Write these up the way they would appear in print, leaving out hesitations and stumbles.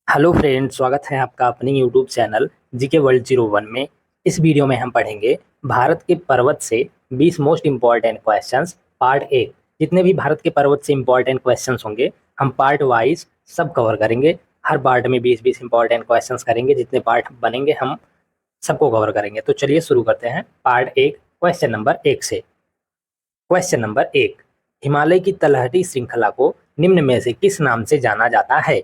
Hello friends, स्वागत है आपका अपने यूट्यूब चैनल जीके वर्ल्ड 01 में। इस वीडियो में हम पढ़ेंगे भारत के पर्वत से 20 most important questions part A. जितने भी भारत के पर्वत से इम्पॉर्टेंट क्वेश्चंस होंगे हम पार्ट वाइज सब कवर करेंगे। हर पार्ट में 20-20 इम्पॉर्टेंट क्वेश्चंस करेंगे। जितने पार्ट बनेंगे हम सबको कवर करेंगे। तो चलिए शुरू करते हैं पार्ट एक क्वेश्चन नंबर 1 से। क्वेश्चन नंबर 1, हिमालय की तलहटी श्रृंखला को निम्न में से किस नाम से जाना जाता है?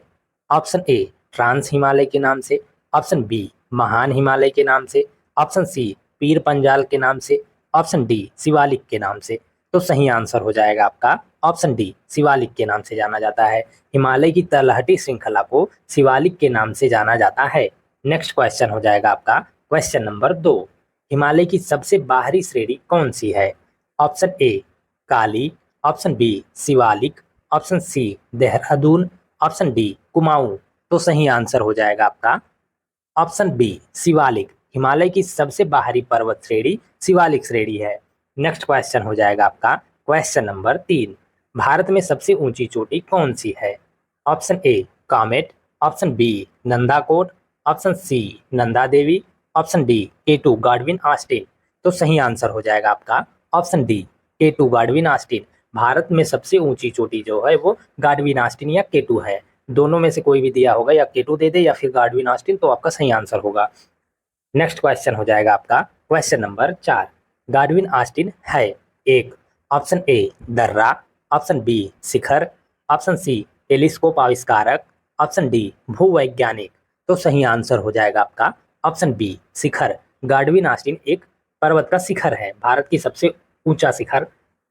ऑप्शन ए ट्रांस हिमालय के नाम से, ऑप्शन बी महान हिमालय के नाम से, ऑप्शन सी पीर पंजाल के नाम से, ऑप्शन डी शिवालिक के नाम से। तो सही आंसर हो जाएगा आपका ऑप्शन डी, शिवालिक के नाम से जाना जाता है। हिमालय की तलहटी श्रृंखला को शिवालिक के नाम से जाना जाता है। नेक्स्ट क्वेश्चन हो जाएगा आपका क्वेश्चन नंबर 2, हिमालय की सबसे बाहरी श्रेणी कौन सी है? Option A Kali, option B Shivalik, option C Dehradun, option D Kumaon. तो सही आंसर हो जाएगा आपका ऑप्शन बी शिवालिक। हिमालय की सबसे बाहरी पर्वत श्रेणी शिवालिक श्रेणी है। नेक्स्ट क्वेश्चन हो जाएगा आपका क्वेश्चन नंबर 3, भारत में सबसे ऊंची चोटी कौन सी है? Option a Kamet, option b Nandakot, option c Nanda Devi, option d K two Godwin Austen. तो सही आंसर हो जाएगा आपका option d K two Godwin Austen. Bharat में सबसे ऊंची चोटी जो है वो गाडविन आस्टीन या केटू है। दोनों में से कोई भी दिया होगा, या केटू दे दे या फिर गाडविन आस्टीन, तो आपका सही आंसर होगा। नेक्स्ट क्वेश्चन हो जाएगा आपका क्वेश्चन नंबर 4, गाडविन आस्टीन है एक, ऑप्शन ए दर्रा, ऑप्शन बी शिखर, ऑप्शन सी टेलीस्कोप आविष्कारक, ऑप्शन डी भूवैज्ञानिक। तो सही आंसर हो जाएगा आपका ऑप्शन बी शिखर। गाडविन आस्टीन एक पर्वत का शिखर है। भारत की सबसे ऊंचा शिखर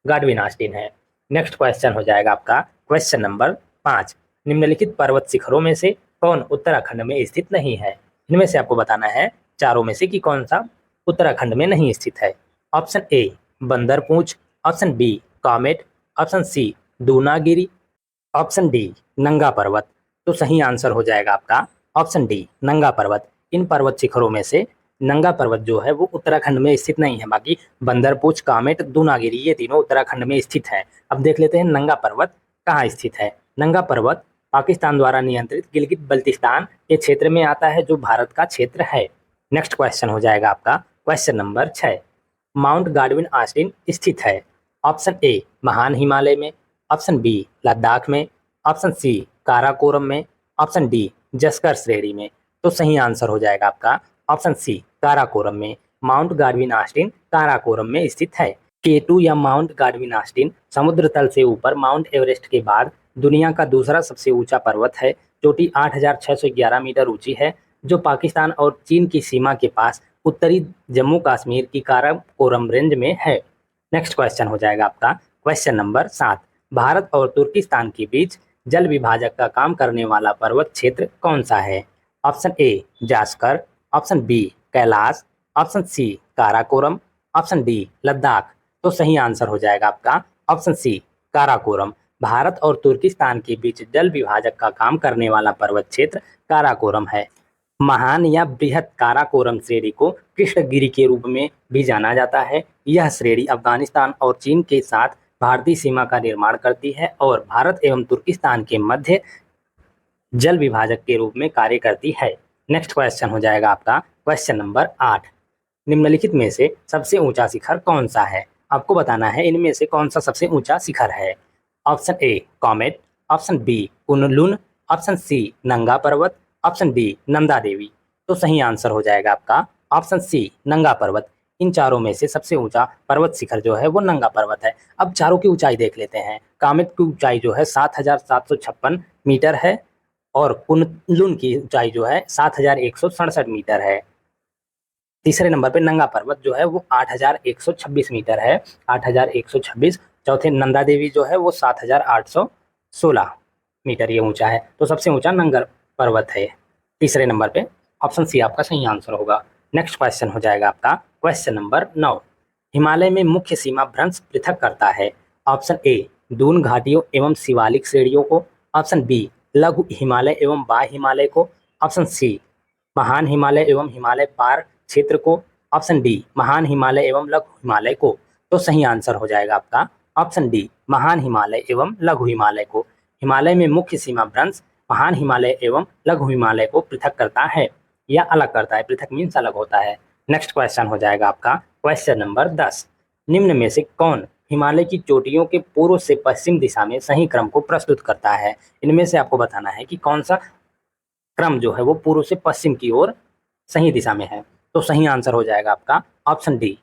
गाडविन आस्टीन है। नेक्स्ट क्वेश्चन हो जाएगा आपका क्वेश्चन नंबर 5, निम्नलिखित पर्वत शिखरों में से कौन उत्तराखंड में स्थित नहीं है? इनमें से आपको बताना है चारों में से कि कौन सा उत्तराखंड में नहीं स्थित है। Option A Bandarpunch, option B Kamet, option C Dunagiri, option D Nanga Parbat. तो सही आंसर हो जाएगा आपका ऑप्शन डी नंगा पर्वत। इन पर्वत शिखरों में से नंगा पर्वत जो है वो उत्तराखंड में स्थित नहीं है। बाकी बंदरपूंछ, कामेट, दूनागिरी ये तीनों उत्तराखंड में स्थित है। अब देख लेते हैं नंगा पर्वत कहाँ स्थित है। नंगा पर्वत पाकिस्तान द्वारा नियंत्रित गिलगित बल्तिस्तान के क्षेत्र में आता है, जो भारत का क्षेत्र है। नेक्स्ट क्वेश्चन हो जाएगा आपका क्वेश्चन नंबर 6, माउंट गाडविन आस्टीन स्थित है। ऑप्शन ए महान हिमालय में, ऑप्शन बी लद्दाख में, ऑप्शन सी काराकोरम में, ऑप्शन डी जस्कर श्रेणी में। तो सही आंसर हो जाएगा आपका ऑप्शन सी काराकोरम में। माउंट गाडविन आस्टीन काराकोरम में स्थित है। केटू या माउंट गाडविन आस्टीन समुद्र तल से ऊपर माउंट एवरेस्ट के बाद दुनिया का दूसरा सबसे ऊंचा पर्वत है। चोटी 8,611 मीटर ऊंची है, जो पाकिस्तान और चीन की सीमा के पास उत्तरी जम्मू कश्मीर की काराकोरम रेंज में है। नेक्स्ट क्वेश्चन हो जाएगा आपका क्वेश्चन नंबर 7, भारत और तुर्किस्तान के बीच जल विभाजक का काम करने वाला पर्वत क्षेत्र कौन सा है? Option A Zanskar, option B Kailash, option C Karakoram, option D Ladakh. तो सही आंसर हो जाएगा आपका ऑप्शन सी काराकोरम। भारत और तुर्किस्तान के बीच जल विभाजक का काम करने वाला पर्वत क्षेत्र काराकोरम है। महान या बृहत काराकोरम श्रेणी को कृष्णगिरी के रूप में भी जाना जाता है। यह श्रेणी अफगानिस्तान और चीन के साथ भारतीय सीमा का निर्माण करती है और भारत एवं तुर्किस्तान के मध्य जल विभाजक के रूप में कार्य करती है। नेक्स्ट क्वेश्चन हो जाएगा आपका क्वेश्चन नंबर 8, निम्नलिखित में से सबसे ऊंचा शिखर कौन सा है? आपको बताना है इनमें से कौन सा सबसे ऊंचा शिखर है। Option A Kamet, option B Kunlun, option C Nanga Parbat, option D Nanda Devi. तो सही आंसर हो जाएगा आपका ऑप्शन सी नंगा पर्वत। इन चारों में से सबसे ऊंचा पर्वत शिखर जो है वो नंगा पर्वत है। अब चारों की ऊंचाई देख लेते हैं। कामेट की ऊंचाई जो है 7,756 मीटर है और कुनलुन की ऊंचाई जो है 7,167 मीटर है। तीसरे नंबर पे नंगा पर्वत जो है वो 8,126 मीटर है, 8,126। चौथे नंदा देवी जो है वो 7,816 मीटर ये ऊंचा है। तो सबसे ऊंचा नंगा पर्वत है तीसरे नंबर पे। ऑप्शन सी आपका सही आंसर होगा। नेक्स्ट क्वेश्चन हो जाएगा आपका क्वेश्चन नंबर 9, हिमालय में मुख्य सीमा भ्रंश पृथक करता है। ऑप्शन ए दून घाटियों एवं शिवालिक श्रेणियों को, ऑप्शन बी लघु हिमालय एवं बाह्य हिमालय को, ऑप्शन सी महान हिमालय एवं हिमालय पार क्षेत्र को, ऑप्शन डी महान हिमालय एवं लघु हिमालय को। तो सही आंसर हो जाएगा आपका ऑप्शन डी महान हिमालय एवं लघु हिमालय को। हिमालय में मुख्य सीमा भ्रंश महान हिमालय एवं लघु हिमालय को पृथक करता है या अलग करता है? पृथक मीन्स अलग होता है। नेक्स्ट क्वेश्चन हो जाएगा आपका क्वेश्चन नंबर 10। निम्न में से कौन हिमालय की चोटियों के पूर्व से पश्चिम दिशा में सही क्रम को प्रस्तुत करता है? इनमें से आपको बताना है कि कौन सा क्रम जो है वो पूर्व से पश्चिम की ओर सही दिशा में है। तो सही आंसर हो जाएगा आपका option D,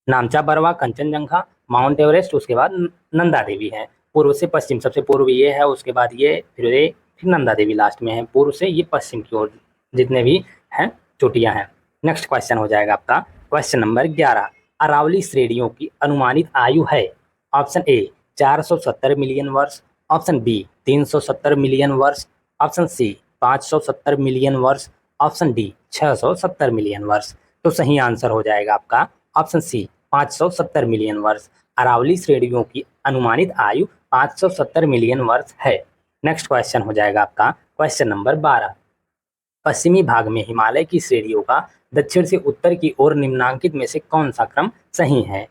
नामचा Barwa, Kanchenjunga, mount Everest, उसके बाद नंदा देवी है। पूर्व से पश्चिम, सबसे पूर्व ये है, उसके बाद ये, फिर नंदा देवी लास्ट में है। पूर्व से ये पश्चिम की ओर जितने भी हैं चोटियां हैं। नेक्स्ट क्वेश्चन हो जाएगा आपका क्वेश्चन नंबर 11। अरावली श्रेणियों की अनुमानित आयु है? ऑप्शन ए 470 मिलियन वर्ष, ऑप्शन बी 370 मिलियन वर्ष, ऑप्शन सी 570 मिलियन वर्ष, ऑप्शन डी 670 मिलियन वर्ष। तो सही आंसर हो जाएगा आपका ऑप्शन सी 570 मिलियन वर्ष। अरावली श्रेणियों की अनुमानित आयु 570 मिलियन वर्ष है। नेक्स्ट क्वेश्चन हो जाएगा आपका क्वेश्चन नंबर 12। पश्चिमी भाग में हिमालय की श्रेणियों का दक्षिण से उत्तर की ओर निम्नांकित में से कौन सा क्रम सही है?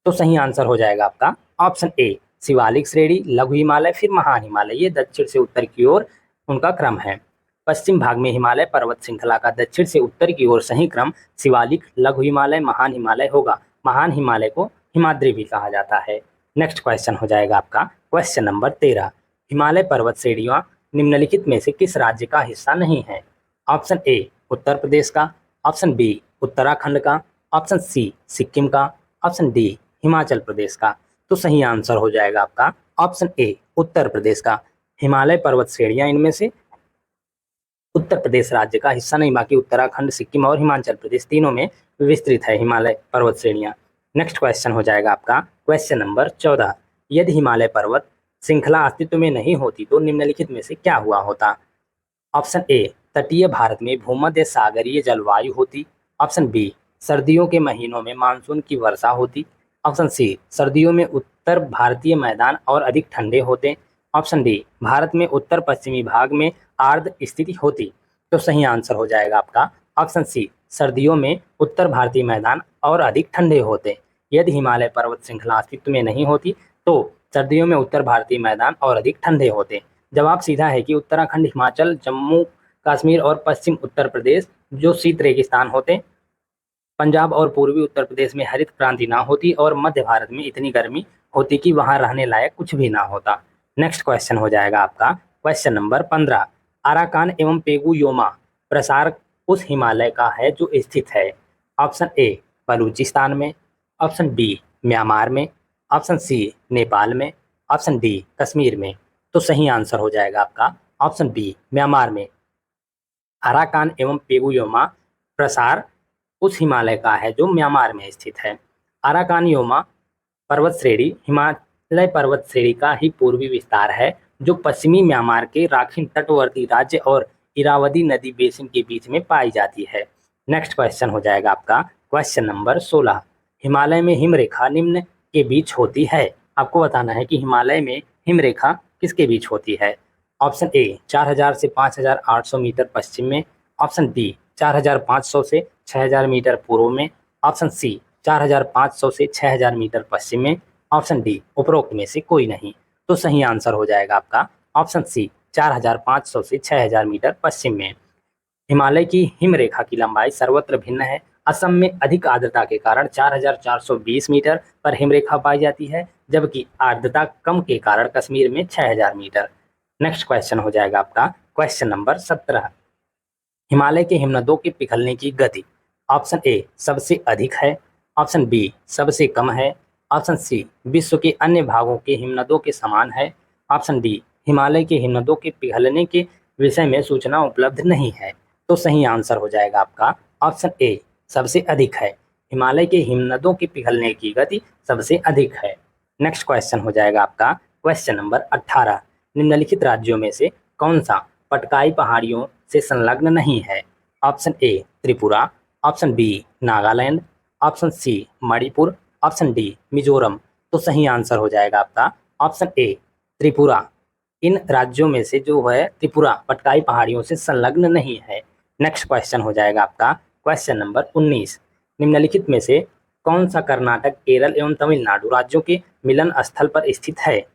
तो सही आंसर हो जाएगा आपका ऑप्शन ए, शिवालिक श्रेणी, लघु हिमालय, फिर महान हिमालय। ये दक्षिण से उत्तर की ओर उनका क्रम है। पश्चिम भाग में हिमालय पर्वत श्रृंखला का दक्षिण से उत्तर की ओर सही क्रम शिवालिक, लघु हिमालय, महान हिमालय होगा। महान हिमालय को हिमाद्री भी कहा जाता है। नेक्स्ट क्वेश्चन हो जाएगा आपका क्वेश्चन नंबर 13। हिमालय पर्वत श्रेणियां निम्नलिखित में से किस राज्य का हिस्सा नहीं है? ऑप्शन ए उत्तर प्रदेश का, ऑप्शन बी उत्तराखंड का, ऑप्शन सी सिक्किम का, ऑप्शन डी हिमाचल प्रदेश का। तो सही आंसर हो जाएगा आपका ऑप्शन ए उत्तर प्रदेश का। हिमालय पर्वत श्रेणियां इनमें से उत्तर प्रदेश राज्य का हिस्सा नहीं, बाकी उत्तराखंड, सिक्किम और हिमाचल प्रदेश तीनों में विस्तृत है हिमालय पर्वत श्रेणियां। नेक्स्ट क्वेश्चन हो जाएगा आपका क्वेश्चन नंबर 14। यदि हिमालय पर्वत श्रृंखला अस्तित्व में नहीं होती तो निम्नलिखित में से क्या हुआ होता? ऑप्शन ए तटीय भारत में भूमध्य सागरीय जलवायु होती, ऑप्शन बी सर्दियों के महीनों में मानसून की वर्षा होती, ऑप्शन सी सर्दियों में उत्तर भारतीय मैदान और अधिक ठंडे होते, ऑप्शन डी भारत में उत्तर पश्चिमी भाग में आर्द्र स्थिति होती। तो सही आंसर हो जाएगा आपका ऑप्शन सी, सर्दियों में उत्तर भारतीय मैदान और अधिक ठंडे होते। यदि हिमालय पर्वत श्रृंखला अस्तित्व में नहीं होती तो सर्दियों में उत्तर भारतीय मैदान और अधिक ठंडे होते। जवाब सीधा है कि उत्तराखंड, हिमाचल, जम्मू कश्मीर और पश्चिम उत्तर प्रदेश जो शीत रेगिस्तान होते, पंजाब और पूर्वी उत्तर प्रदेश में हरित क्रांति ना होती और मध्य भारत में इतनी गर्मी होती कि वहां रहने लायक कुछ भी ना होता। नेक्स्ट क्वेश्चन हो जाएगा आपका क्वेश्चन नंबर 15। अराकान एवं पेगुयोमा प्रसार उस हिमालय का है जो स्थित है? ऑप्शन ए बलूचिस्तान में, ऑप्शन बी म्यांमार में, ऑप्शन सी नेपाल में, ऑप्शन डी कश्मीर में। तो सही आंसर हो जाएगा आपका ऑप्शन बी म्यांमार में। अराकान एवं पेगुयोमा प्रसार उस हिमालय का है जो म्यांमार में स्थित है। अराकान योमा पर्वत श्रेणी हिमालय पर्वत श्रेणी का ही पूर्वी विस्तार है जो पश्चिमी म्यांमार के राखीन तटवर्ती राज्य और इरावदी नदी बेसिन के बीच में पाई जाती है। नेक्स्ट क्वेश्चन हो जाएगा आपका क्वेश्चन नंबर 16। हिमालय में हिमरेखा निम्न के बीच होती है? आपको बताना है कि हिमालय में हिमरेखा किसके बीच होती है? ऑप्शन ए 4000 से 5800 मीटर पश्चिम में, ऑप्शन बी 4500 से 6000 मीटर पूर्व में, ऑप्शन सी 4500 से 6000 मीटर पश्चिम में, ऑप्शन डी उपरोक्त में से कोई नहीं। तो सही आंसर हो जाएगा आपका ऑप्शन सी 4500 से 6000 मीटर पश्चिम में। हिमालय की हिमरेखा की लंबाई सर्वत्र भिन्न है। असम में अधिक आर्द्रता के कारण 4420 मीटर पर हिमरेखा पाई जाती है, जबकि आर्द्रता कम के कारण कश्मीर में 6000 मीटर। नेक्स्ट क्वेश्चन हो जाएगा आपका क्वेश्चन नंबर 17। हिमालय के हिमनदों के पिघलने की गति? ऑप्शन ए सबसे अधिक है, ऑप्शन बी सबसे कम है, ऑप्शन सी विश्व के अन्य भागों के हिमनदों के समान है, ऑप्शन डी हिमालय के हिमनदों के पिघलने के विषय में सूचना उपलब्ध नहीं है। तो सही आंसर हो जाएगा आपका ऑप्शन ए सबसे अधिक है। हिमालय के हिमनदों के पिघलने की गति सबसे अधिक है। नेक्स्ट क्वेश्चन हो जाएगा आपका क्वेश्चन नंबर 18। निम्नलिखित राज्यों में से कौन सा पटकाई पहाड़ियों से संलग्न नहीं है? Option A Tripura, option B Nagaland, option C Manipur, option D Mizoram. तो सही आंसर हो जाएगा आपका ऑप्शन ए त्रिपुरा। इन राज्यों में से जो है त्रिपुरा पटकाई पहाड़ियों से संलग्न नहीं है। नेक्स्ट क्वेश्चन हो जाएगा आपका क्वेश्चन नंबर 19। निम्नलिखित में से कौन सा कर्नाटक, केरल एवं तमिलनाडु राज्यों के मिलन स्थल पर स्थित है?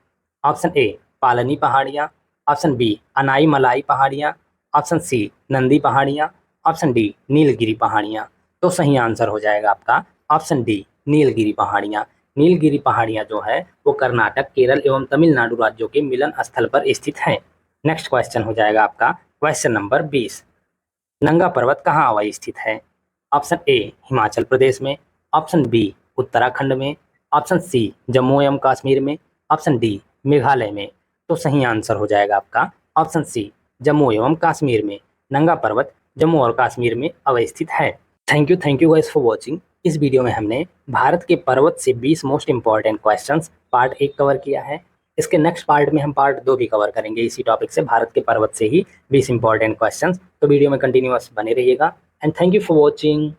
ऑप्शन ए पालनी पहाड़ियाँ, ऑप्शन बी अनाई मलाई पहाड़ियाँ, ऑप्शन सी नंदी पहाड़ियाँ, ऑप्शन डी नीलगिरी पहाड़ियाँ। तो सही आंसर हो जाएगा आपका ऑप्शन डी नीलगिरी पहाड़ियाँ। नीलगिरी पहाड़ियाँ जो है वो कर्नाटक, केरल एवं तमिलनाडु राज्यों के मिलन स्थल पर स्थित हैं। नेक्स्ट क्वेश्चन हो जाएगा आपका क्वेश्चन नंबर 20। नंगा पर्वत कहाँ अवस्थित है? ऑप्शन ए हिमाचल प्रदेश में, ऑप्शन बी उत्तराखंड में, ऑप्शन सी जम्मू एवं कश्मीर में, ऑप्शन डी मेघालय में। तो सही आंसर हो जाएगा आपका ऑप्शन सी जम्मू एवं कश्मीर में। नंगा पर्वत जम्मू और कश्मीर में अवस्थित है। Thank you guys for watching. इस वीडियो में हमने भारत के पर्वत से 20 most important questions part 1 cover किया है। इसके नेक्स्ट पार्ट में हम पार्ट 2 भी कवर करेंगे इसी टॉपिक से, भारत के पर्वत से ही 20 इंपॉर्टेंट क्वेश्चंस। तो वीडियो में कंटिन्यूअस बने रहिएगा and thank you for watching.